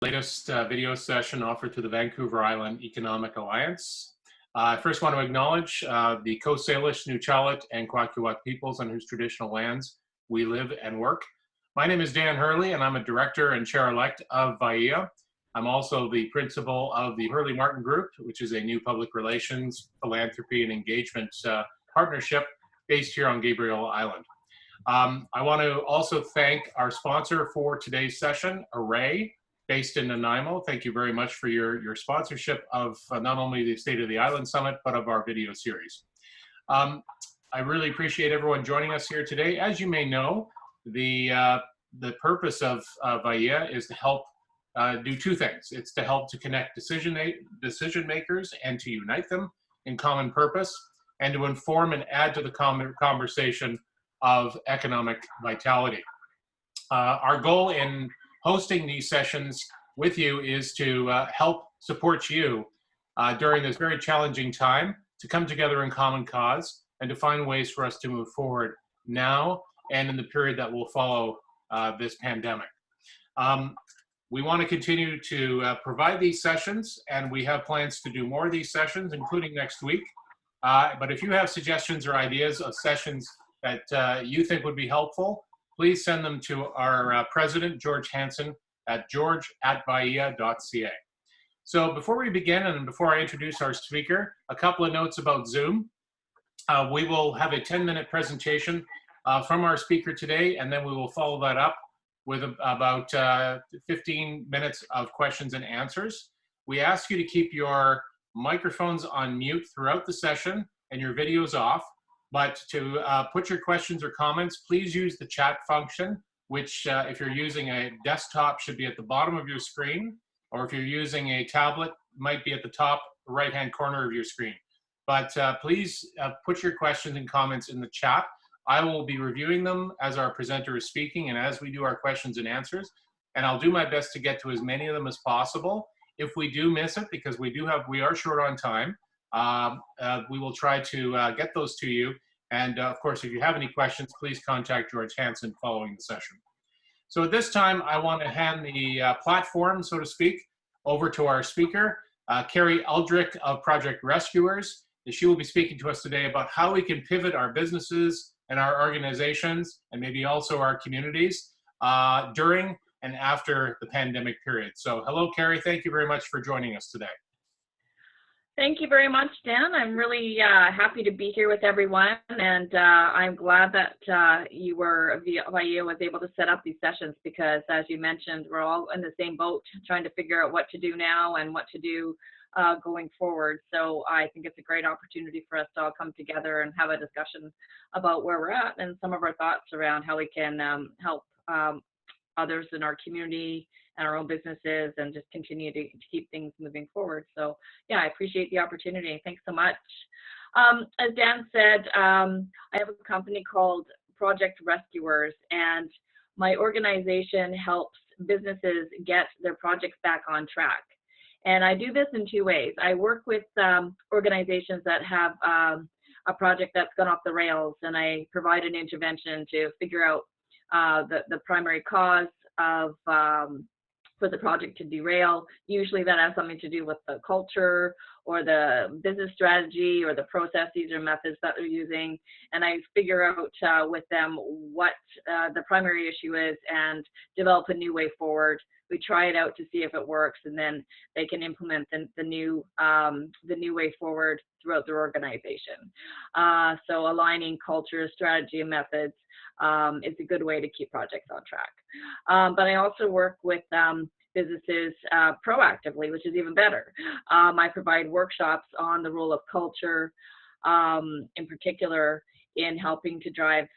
Latest video session offered through the Vancouver Island Economic Alliance. I first want to acknowledge the Coast Salish, Nuchalot, and Kwakiutl peoples on whose traditional lands we live and work. My name is Dan Hurley, and I'm a director and chair-elect of VIEA. I'm also the principal of the Hurley Martin Group, which is a new public relations, philanthropy, and engagement partnership based here on Gabriel Island. I want to also thank our sponsor for today's session, Array, based in Nanaimo. Thank you very much for your sponsorship of not only the State of the Island Summit, but of our video series. I really appreciate everyone joining us here today. As you may know, the purpose of VIEA is to help do two things. It's to help to connect decision makers and to unite them in common purpose, and to inform and add to the conversation of economic vitality. Our goal in hosting these sessions with you is to help support you during this very challenging time, to come together in common cause and to find ways for us to move forward now and in the period that will follow this pandemic. We want to continue to provide these sessions, and we have plans to do more of these sessions, including next week. But if you have suggestions or ideas of sessions that you think would be helpful, please send them to our president, George Hansen, at george@viea.ca. So before we begin, and before I introduce our speaker, a couple of notes about Zoom. We will have a 10-minute presentation from our speaker today, and then we will follow that up with about 15 minutes of questions and answers. We ask you to keep your microphones on mute throughout the session and your videos off. But to put your questions or comments, please use the chat function, which if you're using a desktop should be at the bottom of your screen, or if you're using a tablet, might be at the top right-hand corner of your screen. But please put your questions and comments in the chat. I will be reviewing them as our presenter is speaking and as we do our questions and answers. And I'll do my best to get to as many of them as possible. If we do miss it, because we are short on time, we will try to get those to you. And of course, if you have any questions, please contact George Hansen following the session. So at this time, I want to hand the platform, so to speak, over to our speaker, Carrie Elrick of Project Rescuers. She will be speaking to us today about how we can pivot our businesses and our organizations, and maybe also our communities, during and after the pandemic period. So hello, Carrie. Thank you very much for joining us today. Thank you very much, Dan. I'm really happy to be here with everyone, and I'm glad that VIEA was able to set up these sessions because, as you mentioned, we're all in the same boat trying to figure out what to do now and what to do going forward. So I think it's a great opportunity for us to all come together and have a discussion about where we're at and some of our thoughts around how we can help others in our community and our own businesses and just continue to keep things moving forward. So yeah, I appreciate the opportunity. Thanks so much. As Dan said, I have a company called Project Rescuers, and my organization helps businesses get their projects back on track. And I do this in two ways. I work with organizations that have a project that's gone off the rails, and I provide an intervention to figure out the primary cause of for the project to derail. Usually that has something to do with the culture or the business strategy or the processes or methods that they're using. And I figure out with them what the primary issue is and develop a new way forward. We try it out to see if it works, and then they can implement the new way forward throughout their organization. So aligning culture, strategy, and methods is a good way to keep projects on track. But I also work with businesses proactively, which is even better. I provide workshops on the role of culture, in particular in helping to drive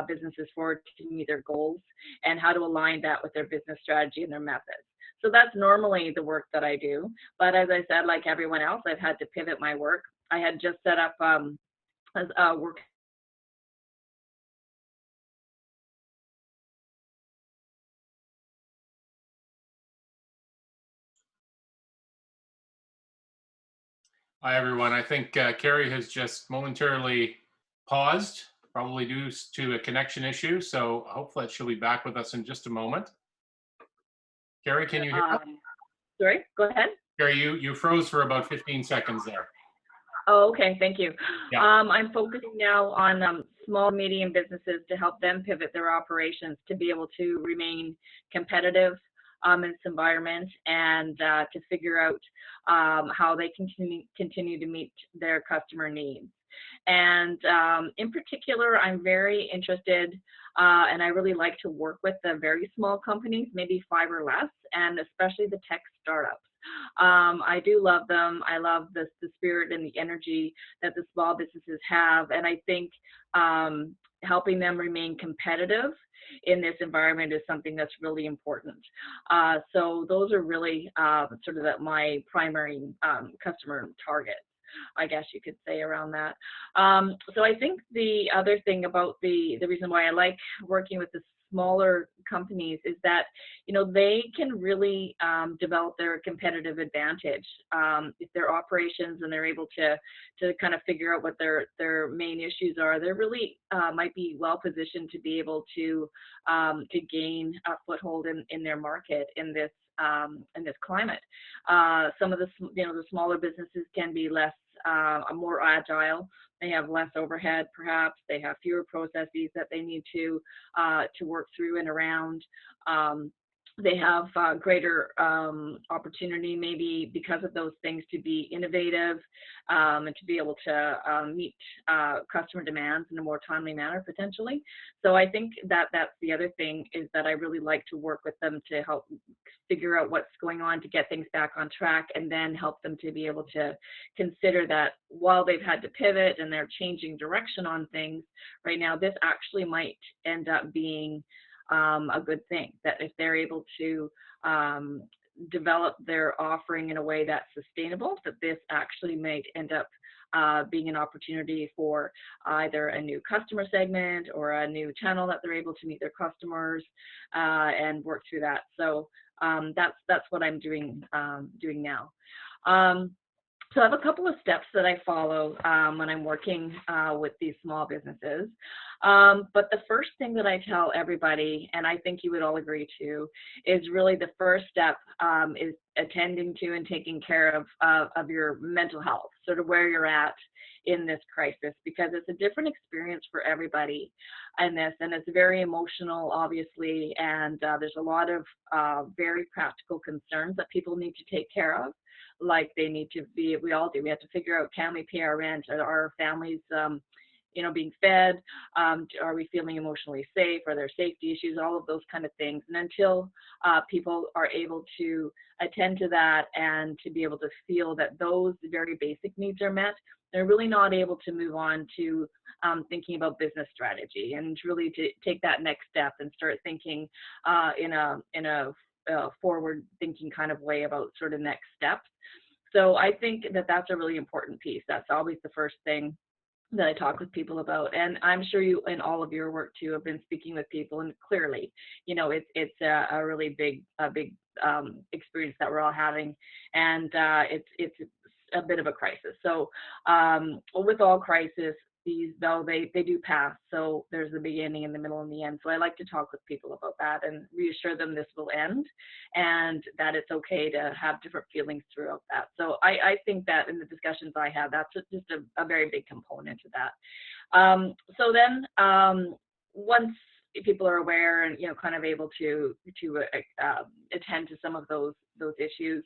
businesses forward to meet their goals and how to align that with their business strategy and their methods. So that's normally the work that I do. But as I said, like everyone else, I've had to pivot my work. I had just set up a work. Hi, everyone. I think Carrie has just momentarily paused, probably due to a connection issue. So hopefully she'll be back with us in just a moment. Carrie, can you hear us? sorry, go ahead. Carrie, you froze for about 15 seconds there. Oh, okay, thank you. Yeah. I'm focusing now on small, medium businesses to help them pivot their operations to be able to remain competitive in this environment, and to figure out how they continue to meet their customer needs. And in particular, I'm very interested, and I really like to work with the very small companies, maybe 5 or less, and especially the tech startups. I do love them. I love the spirit and the energy that the small businesses have. And I think helping them remain competitive in this environment is something that's really important. So those are really sort of my primary customer targets, I guess you could say, around that. So I think the other thing about the reason why I like working with the smaller companies is that, you know, they can really develop their competitive advantage if their operations, and they're able to kind of figure out what their main issues are. They're really might be well positioned to be able to gain a foothold in their market in this climate. Some of the smaller businesses can be less more agile. They have less overhead, perhaps. They have fewer processes that they need to work through and around. They have greater opportunity, maybe because of those things, to be innovative and to be able to meet customer demands in a more timely manner, potentially. So I think that that's the other thing, is that I really like to work with them to help figure out what's going on, to get things back on track, and then help them to be able to consider that while they've had to pivot and they're changing direction on things right now, this actually might end up being a good thing, that if they're able to develop their offering in a way that's sustainable, that this actually might end up being an opportunity for either a new customer segment or a new channel that they're able to meet their customers and work through that. So that's what I'm doing now. So I have a couple of steps that I follow when I'm working with these small businesses. But the first thing that I tell everybody, and I think you would all agree to, is really the first step is attending to and taking care of your mental health, sort of where you're at in this crisis, because it's a different experience for everybody in this, and it's very emotional, obviously, and there's a lot of very practical concerns that people need to take care of. Like they need to be, we all do, we have to figure out, can we pay our rent? Are our families being fed? Are we feeling emotionally safe? Are there safety issues? All of those kind of things. And until people are able to attend to that and to be able to feel that those very basic needs are met, they're really not able to move on to thinking about business strategy, and really to take that next step and start thinking in a forward thinking kind of way about sort of next steps. So I think that that's a really important piece. That's always the first thing that I talk with people about. And I'm sure you, in all of your work too, have been speaking with people, and clearly, you know, it's a really big experience that we're all having, and it's a bit of a crisis. So with all crises, these, though, they do pass. So there's the beginning and the middle and the end. So I like to talk with people about that and reassure them this will end, and that it's okay to have different feelings throughout that. So I think that in the discussions I have, that's just a very big component to that. So then once people are aware and, you know, kind of able to attend to some of those issues,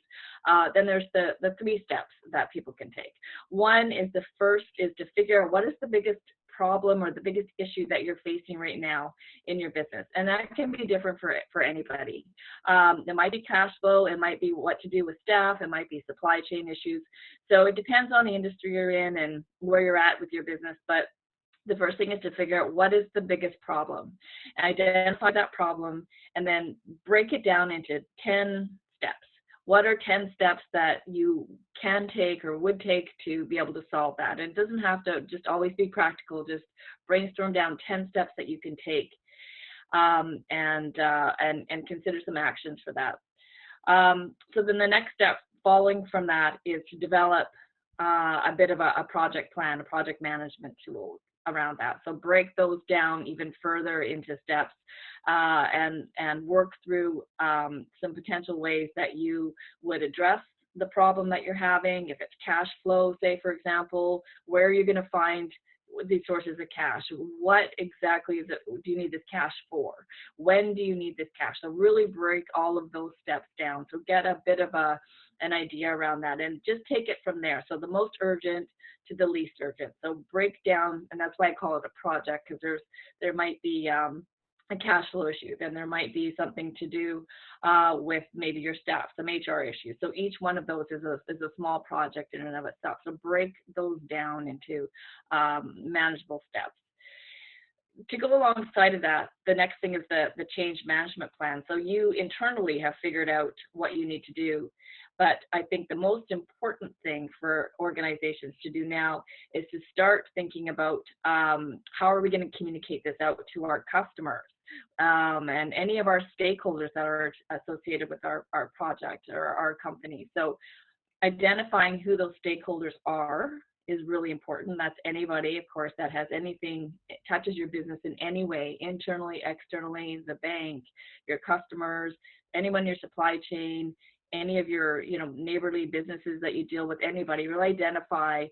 then there's the 3 steps that people can take. One is, the first is to figure out what is the biggest problem or the biggest issue that you're facing right now in your business. And that can be different for anybody. It might be cash flow, it might be what to do with staff, it might be supply chain issues. So it depends on the industry you're in and where you're at with your business. But the first thing is to figure out what is the biggest problem, identify that problem, and then break it down into 10 steps. What are 10 steps that you can take or would take to be able to solve that? And it doesn't have to just always be practical. Just brainstorm down 10 steps that you can take, and consider some actions for that. So then the next step following from that is to develop a bit of a project plan, a project management tool. around that. So break those down even further into steps, and work through some potential ways that you would address the problem that you're having. If it's cash flow, say for example, where are you going to find these sources of cash? What exactly is it, do you need this cash for? When do you need this cash? So really break all of those steps down. So get a bit of an idea around that, and just take it from there. So the most urgent to the least urgent. So break down, and that's why I call it a project, because there might be a cash flow issue, then there might be something to do with maybe your staff, some HR issues. So each one of those is a small project in and of itself. So break those down into manageable steps. To go alongside of that, the next thing is the change management plan. So you internally have figured out what you need to do, but I think the most important thing for organizations to do now is to start thinking about how are we going to communicate this out to our customers, and any of our stakeholders that are associated with our project or our company. So identifying who those stakeholders are is really important. That's anybody, of course, that has anything, touches your business in any way, internally, externally, the bank, your customers, anyone in your supply chain, any of your neighborly businesses that you deal with, anybody. Really identify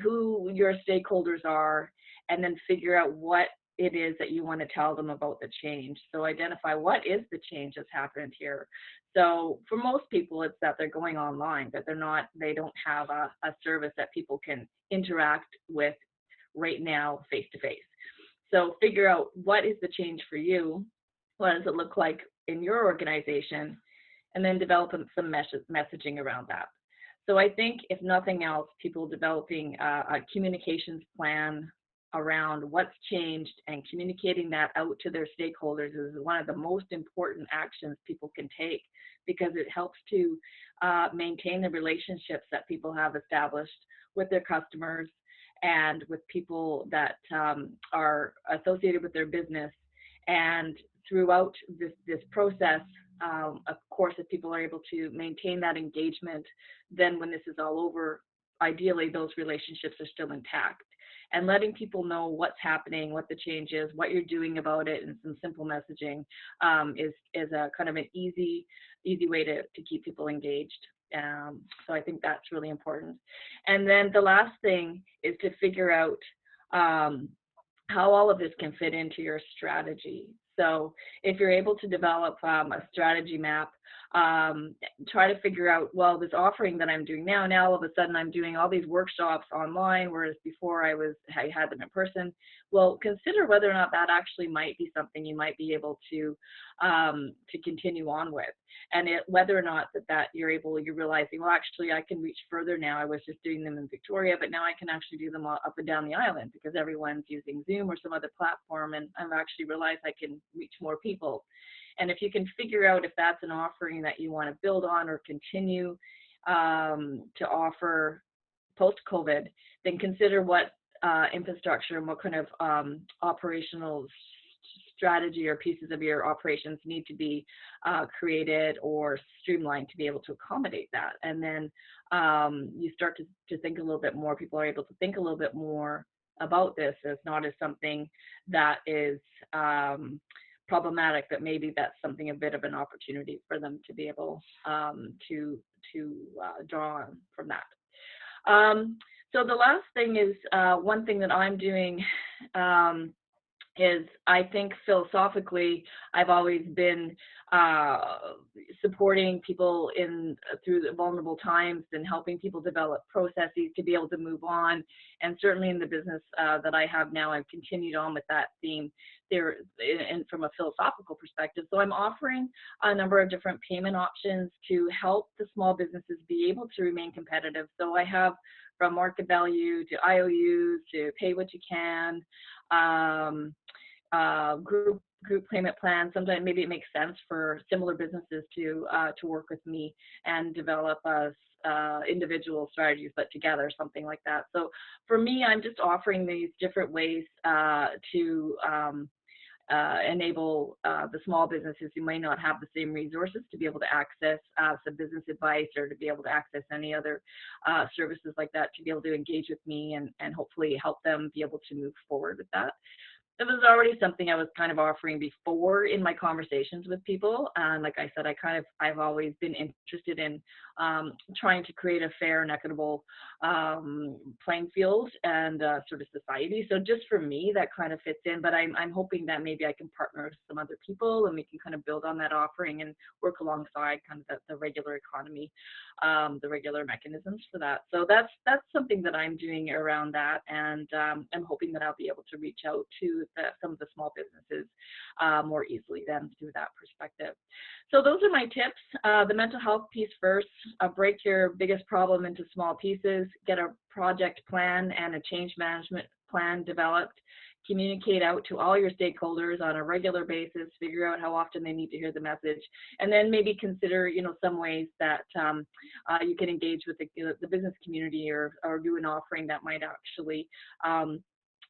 who your stakeholders are, and then figure out what it is that you want to tell them about the change. So identify what is the change that's happened here. So for most people, it's that they're going online, that they don't have a service that people can interact with right now face to face. So figure out what is the change for you, what does it look like in your organization, and then develop some messaging around that. So I think if nothing else, people developing a communications plan around what's changed and communicating that out to their stakeholders is one of the most important actions people can take, because it helps to maintain the relationships that people have established with their customers and with people that are associated with their business. And throughout this process, of course, if people are able to maintain that engagement, then when this is all over, ideally those relationships are still intact. And letting people know what's happening, what the change is, what you're doing about it, and some simple messaging is a kind of an easy way to keep people engaged. So I think that's really important. And then the last thing is to figure out how all of this can fit into your strategy. So if you're able to develop a strategy map, try to figure out, well, this offering that I'm doing now all of a sudden I'm doing all these workshops online, whereas before I had them in person. Well, consider whether or not that actually might be something you might be able to continue on with, and whether or not that you're realizing, well, actually I can reach further now. I was just doing them in Victoria, but now I can actually do them all up and down the island because everyone's using Zoom or some other platform, and I've actually realized I can reach more people. And if you can figure out if that's an offering that you want to build on or continue to offer post-COVID, then consider what infrastructure and what kind of operational strategy or pieces of your operations need to be created or streamlined to be able to accommodate that. And then you start to think a little bit more, people are able to think a little bit more about this as not as something that is problematic, but maybe that's something a bit of an opportunity for them to be able to draw on from that. So the last thing is one thing that I'm doing is, I think philosophically I've always been supporting people through the vulnerable times and helping people develop processes to be able to move on. And certainly in the business that I have now, I've continued on with that theme there, and from a philosophical perspective. So I'm offering a number of different payment options to help the small businesses be able to remain competitive. So I have from market value to IOUs to pay what you can, group payment plans. Sometimes maybe it makes sense for similar businesses to work with me and develop individual strategies, but together, something like that. So for me, I'm just offering these different ways to enable the small businesses who may not have the same resources to be able to access some business advice or to be able to access any other services like that, to be able to engage with me and hopefully help them be able to move forward with that. It was already something I was kind of offering before in my conversations with people. And like I said, I've always been interested in trying to create a fair and equitable playing field and sort of society. So just for me, that kind of fits in, but I'm hoping that maybe I can partner with some other people and we can kind of build on that offering and work alongside kind of the regular economy, the regular mechanisms for that. So that's something that I'm doing around that. And I'm hoping that I'll be able to reach out to some of the small businesses more easily then through that perspective. So those are my tips. The mental health piece first, break your biggest problem into small pieces, get a project plan and a change management plan developed, communicate out to all your stakeholders on a regular basis, figure out how often they need to hear the message, and then maybe consider, some ways that you can engage with the business community or do an offering that might actually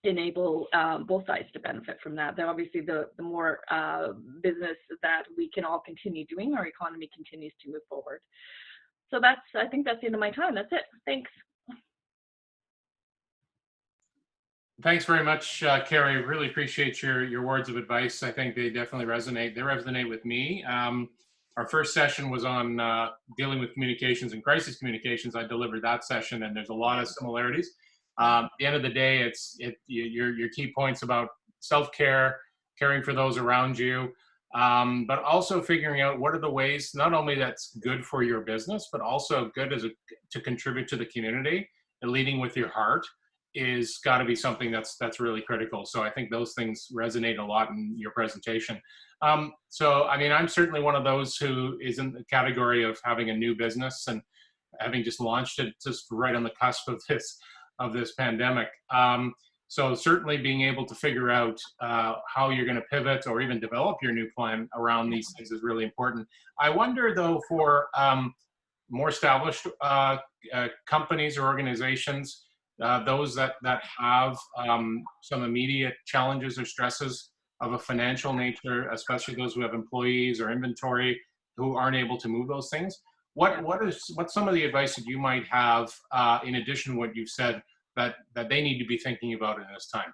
enable both sides to benefit from that. Then obviously the more business that we can all continue doing, our economy continues to move forward. So I think that's the end of my time. That's it. Thanks. Thanks very much, Carrie. Really appreciate your words of advice. I think they definitely resonate. They resonate with me. Our first session was on dealing with communications and crisis communications. I delivered that session, and there's a lot of similarities. At the end of the day, your key points about self-care, caring for those around you, but also figuring out what are the ways, not only that's good for your business, but also good to contribute to the community, and leading with your heart is got to be something that's really critical. So I think those things resonate a lot in your presentation. So, I mean, I'm certainly one of those who is in the category of having a new business and having just launched it just right on the cusp of this pandemic. So certainly being able to figure out how you're going to pivot or even develop your new plan around these things is really important. I wonder though, for more established companies or organizations, those that have some immediate challenges or stresses of a financial nature, especially those who have employees or inventory who aren't able to move those things. What's some of the advice that you might have in addition to what you've said that they need to be thinking about in this time?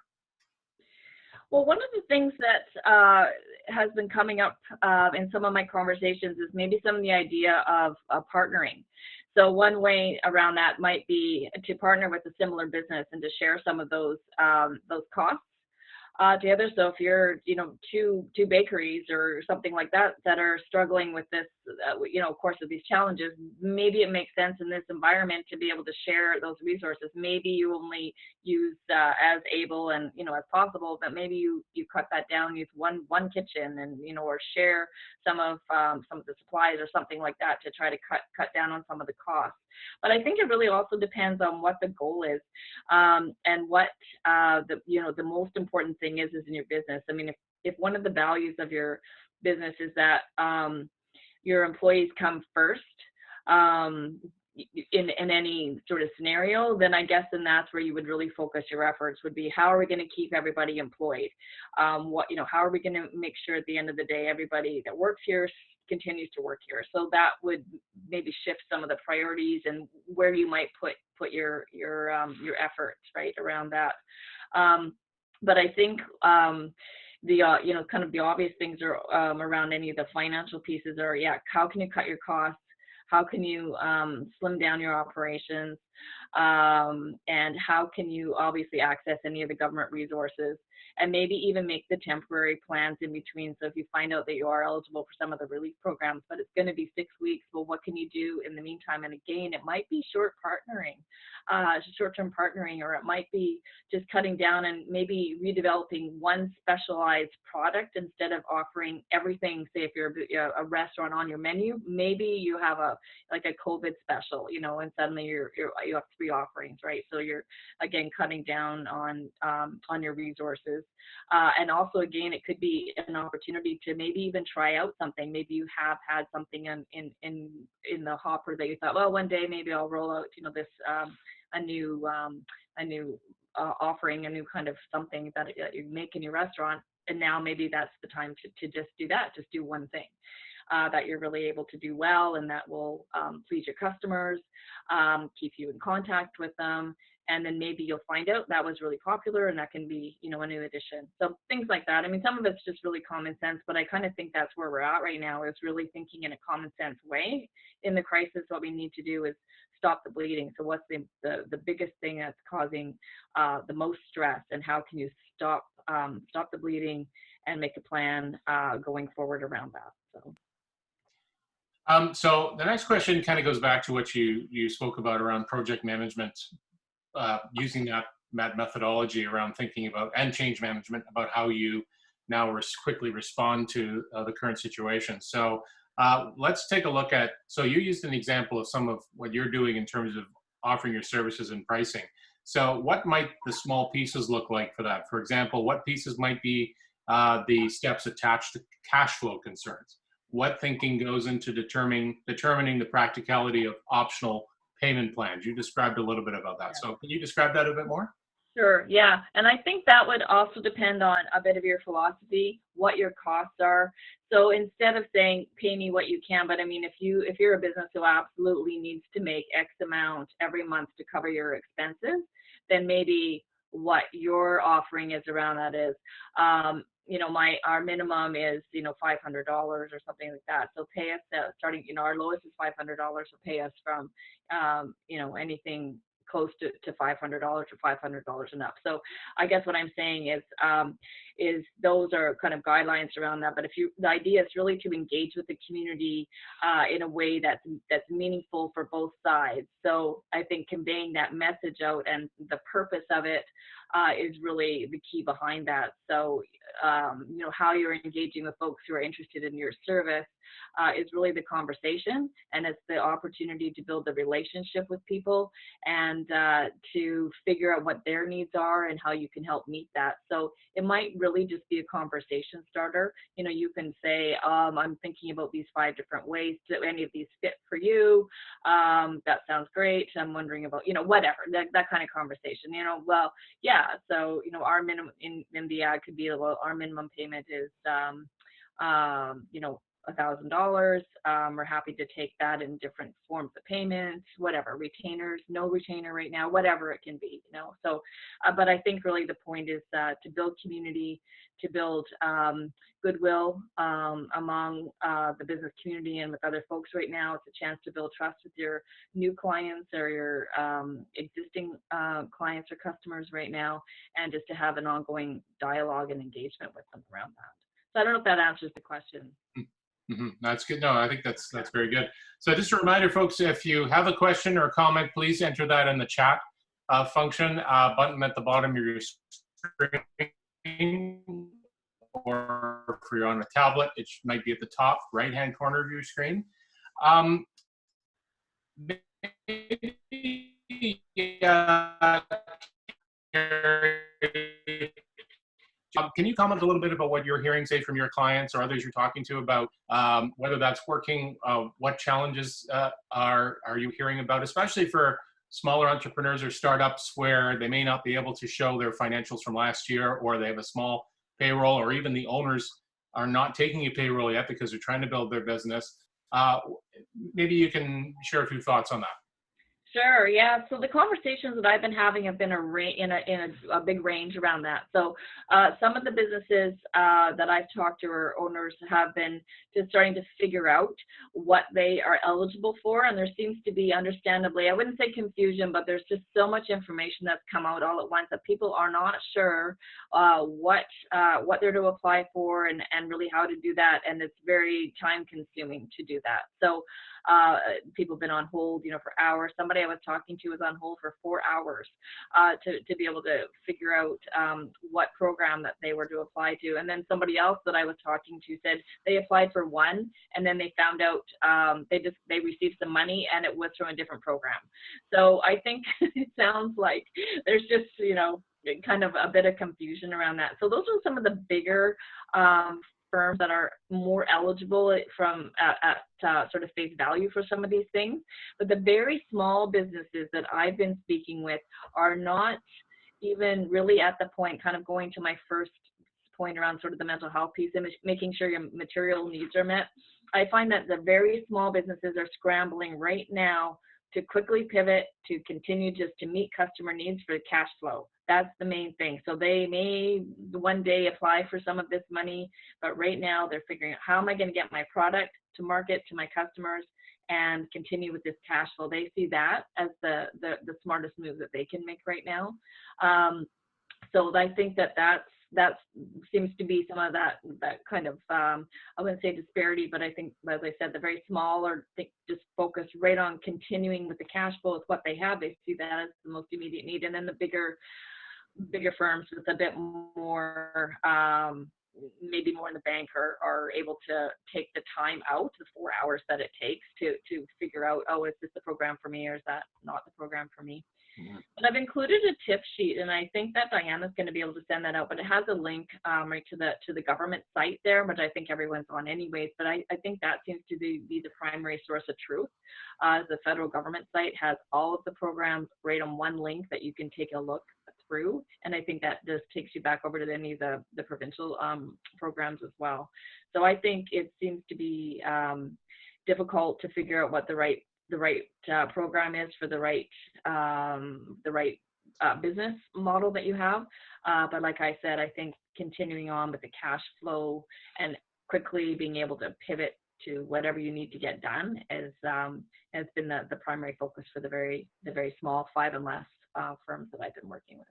Well, one of the things that has been coming up in some of my conversations is maybe some of the idea of partnering. So one way around that might be to partner with a similar business and to share some of those costs together. So if you're, two bakeries or something like that that are struggling with this, of course, with these challenges, maybe it makes sense in this environment to be able to share those resources. Maybe you only use as able and as possible, but maybe you cut that down, use one kitchen, and or share some of the supplies or something like that to try to cut down on some of the costs. But I think it really also depends on what the goal is and what the most important thing is in your business. I mean, if one of the values of your business is that your employees come first in any sort of scenario, then I guess that's where you would really focus your efforts, would be how are we going to keep everybody employed? How are we going to make sure at the end of the day everybody that works here continues to work here? So that would maybe shift some of the priorities and where you might put your efforts right around that. But I think the kind of the obvious things are around any of the financial pieces are, how can you cut your costs? How can you slim down your operations? And how can you obviously access any of the government resources? And maybe even make the temporary plans in between. So if you find out that you are eligible for some of the relief programs, but it's going to be 6 weeks, well, what can you do in the meantime? And again, it might be short-term partnering, or it might be just cutting down and maybe redeveloping one specialized product instead of offering everything. Say if you're a restaurant on your menu, maybe you have a COVID special, and suddenly you have 3 offerings, right? So you're again cutting down on your resources. And also, again, it could be an opportunity to maybe even try out something. Maybe you have had something in the hopper that you thought, well, one day maybe I'll roll out, this a new offering, a new kind of something that you make in your restaurant. and now maybe that's the time to just do that, just do one thing that you're really able to do well, and that will please your customers, keep you in contact with them, and then maybe you'll find out that was really popular, and that can be, you know, a new addition. So things like that. I mean, some of it's just really common sense, but I kind of think that's where we're at right now, is really thinking in a common sense way. In the crisis, what we need to do is stop the bleeding. So what's the biggest thing that's causing the most stress, and how can you stop the bleeding and make a plan going forward around that? So. So the next question kind of goes back to what you spoke about around project management, using that methodology around thinking about, and change management, about how you now quickly respond to the current situation. So let's take a look at, so you used an example of some of what you're doing in terms of offering your services and pricing. So what might the small pieces look like for that? For example, what pieces might be the steps attached to cash flow concerns? What thinking goes into determining the practicality of optional payment plans? You described a little bit about that. So can you describe that a bit more? Sure, yeah. And I think that would also depend on a bit of your philosophy, what your costs are. So instead of saying pay me what you can, but I mean, if you're a business who absolutely needs to make X amount every month to cover your expenses, then maybe what you're offering is around that is, you know, our minimum is, you know, $500 or something like that. So pay us starting, you know, our lowest is $500. So pay us from, you know, anything close to $500 or $500 and up. So I guess what I'm saying is those are kind of guidelines around that. But the idea is really to engage with the community in a way that's meaningful for both sides. So I think conveying that message out and the purpose of it is really the key behind that. So you know, how you're engaging with folks who are interested in your service is really the conversation, and it's the opportunity to build the relationship with people and to figure out what their needs are and how you can help meet that. So it might really just be a conversation starter. You know, you can say, I'm thinking about these 5 different ways. Do any of these fit for you? That sounds great. I'm wondering about, you know, whatever, that kind of conversation. You know, well, yeah. So, you know, our minimum in the ad could be, well, our minimum payment is, you know, $1,000. We're happy to take that in different forms of payments, whatever, retainers, no retainer right now, whatever it can be, you know. So, but I think really the point is to build community, to build goodwill among the business community and with other folks right now. It's a chance to build trust with your new clients or your existing clients or customers right now, and just to have an ongoing dialogue and engagement with them around that. So I don't know if that answers the question. Mm-hmm. That's good. No, I think that's very good. So just a reminder, folks, if you have a question or a comment, please enter that in the chat function button at the bottom of your screen, or if you're on a tablet, it might be at the top right-hand corner of your screen. Can you comment a little bit about what you're hearing, say, from your clients or others you're talking to about whether that's working? What challenges are you hearing about, especially for smaller entrepreneurs or startups where they may not be able to show their financials from last year, or they have a small payroll, or even the owners are not taking a payroll yet because they're trying to build their business? Maybe you can share a few thoughts on that. Sure. Yeah. So the conversations that I've been having have been in a big range around that. So some of the businesses that I've talked to, or owners, have been just starting to figure out what they are eligible for, and there seems to be, understandably, I wouldn't say confusion, but there's just so much information that's come out all at once that people are not sure what they're to apply for and really how to do that, and it's very time consuming to do that. So people have been on hold, you know, for hours. Somebody I was talking to was on hold for 4 hours to be able to figure out what program that they were to apply to. And then somebody else that I was talking to said they applied for one, and then they found out they received some money and it was from a different program. So I think it sounds like there's just, you know, kind of a bit of confusion around that. So those are some of the bigger firms that are more eligible from at sort of face value for some of these things. But the very small businesses that I've been speaking with are not even really at the point, kind of going to my first point around sort of the mental health piece and making sure your material needs are met. I find that the very small businesses are scrambling right now to quickly pivot, to continue just to meet customer needs for cash flow. That's the main thing. So they may one day apply for some of this money, but right now they're figuring out, how am I going to get my product to market to my customers and continue with this cash flow? They see that as the smartest move that they can make right now. So I think that seems to be some of that kind of, I wouldn't say disparity, but I think, as I said, the very small or just focus right on continuing with the cash flow with what they have. They see that as the most immediate need. And then the bigger firms with a bit more, maybe more in the bank, are able to take the time out, the 4 hours that it takes to figure out, oh, is this the program for me or is that not the program for me? Mm-hmm. But I've included a tip sheet, and I think that Diana's going to be able to send that out, but it has a link right to the government site there, which I think everyone's on anyways, but I think that seems to be the primary source of truth. The federal government site has all of the programs right on one link that you can take a look through, and I think that just takes you back over to any of the provincial programs as well. So I think it seems to be difficult to figure out what the right program is for the right business model that you have. But like I said, I think continuing on with the cash flow and quickly being able to pivot to whatever you need to get done has been the primary focus for the very small 5 and less firms that I've been working with.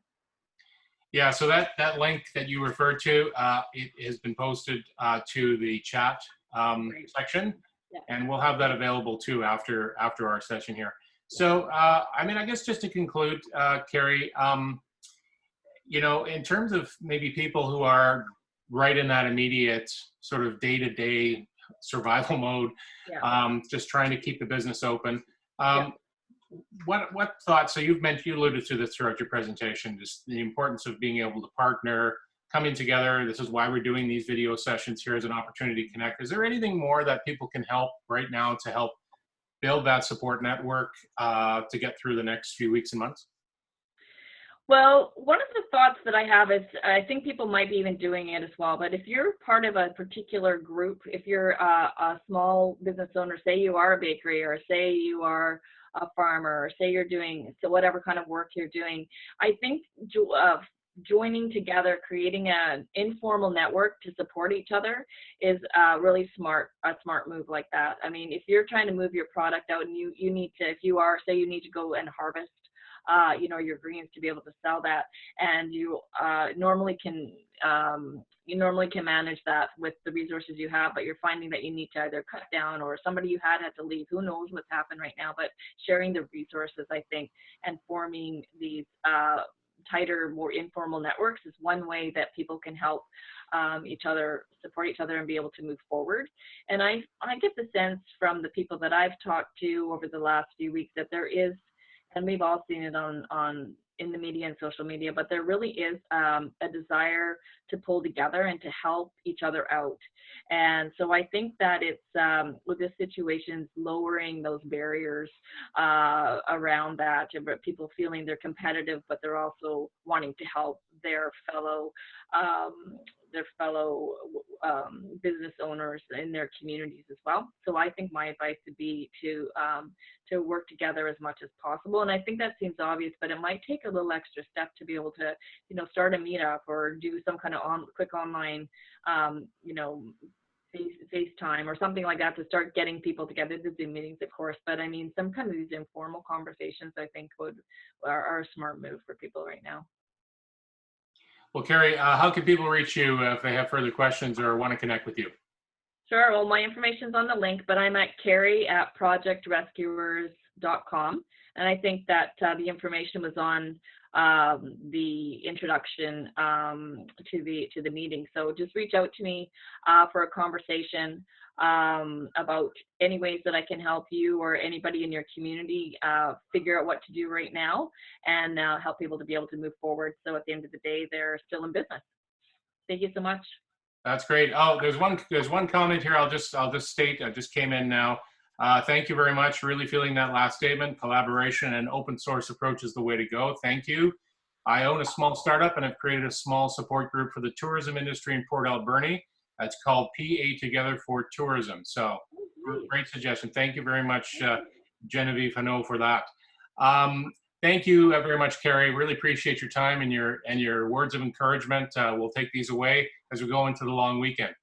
Yeah, so that link that you referred to, it has been posted to the chat section. Yeah. And we'll have that available too after our session here. So, I mean, I guess just to conclude, Carrie, you know, in terms of maybe people who are right in that immediate sort of day-to-day survival mode, yeah. Just trying to keep the business open. Yeah. What thoughts? So you alluded to this throughout your presentation, just the importance of being able to partner, coming together. This is why we're doing these video sessions here as an opportunity to connect. Is there anything more that people can help right now to help build that support network to get through the next few weeks and months? Well, one of the thoughts that I have is, I think people might be even doing it as well, but if you're part of a particular group, if you're a small business owner, say you are a bakery, or say you are a farmer, or say you're doing whatever kind of work you're doing, I think joining together, creating an informal network to support each other is a smart move like that. I mean, if you're trying to move your product out and you need to, if you are, say you need to go and harvest you know, your greens to be able to sell that, and you normally can manage that with the resources you have, but you're finding that you need to either cut down, or somebody you had to leave, who knows what's happened right now, but sharing the resources, I think, and forming these tighter, more informal networks is one way that people can help each other, support each other, and be able to move forward. And I get the sense from the people that I've talked to over the last few weeks that there is, and we've all seen it in the media and social media, but there really is a desire to pull together and to help each other out. And so I think that it's, with this situation, lowering those barriers around that, people feeling they're competitive, but they're also wanting to help their fellow business owners in their communities as well. So I think my advice would be to work together as much as possible. And I think that seems obvious, but it might take a little extra step to be able to, you know, start a meetup or do some kind of quick online, you know, FaceTime or something like that to start getting people together. The Zoom meetings, of course, but I mean, some kind of these informal conversations, I think are a smart move for people right now. Well, Carrie, how can people reach you if they have further questions or want to connect with you? Sure. Well, my information's on the link, but I'm at Carrie@projectrescuers.com. And I think that the information was on the introduction to the meeting. So just reach out to me for a conversation about any ways that I can help you or anybody in your community figure out what to do right now, and help people to be able to move forward. So at the end of the day, they're still in business. Thank you so much. That's great. Oh, there's one comment here. I'll just state. I just came in now. Thank you very much. Really feeling that last statement. Collaboration and open source approach is the way to go. Thank you. I own a small startup and I've created a small support group for the tourism industry in Port Alberni. It's called PA Together for Tourism. So great suggestion. Thank you very much, Genevieve Hano, for that. Thank you very much, Carrie. Really appreciate your time and your words of encouragement. We'll take these away as we go into the long weekend.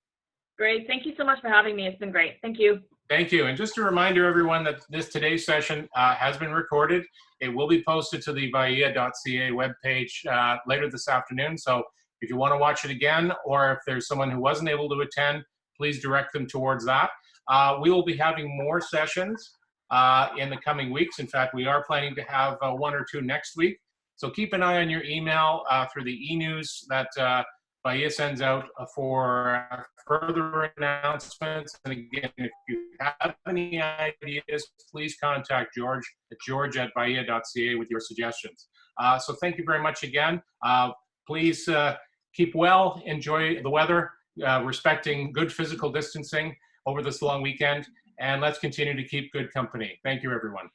Great. Thank you so much for having me. It's been great. Thank you. Thank you. And just a reminder, everyone, that today's session has been recorded. It will be posted to the VIEA.ca webpage later this afternoon. So if you want to watch it again, or if there's someone who wasn't able to attend, please direct them towards that. We will be having more sessions in the coming weeks. In fact, we are planning to have 1 or 2 next week. So keep an eye on your email through the e-news that VIEA sends out for further announcements. And again, if you have any ideas, please contact George at VIEA.ca with your suggestions. So thank you very much again. Please keep well, enjoy the weather, respecting good physical distancing over this long weekend, and let's continue to keep good company. Thank you, everyone.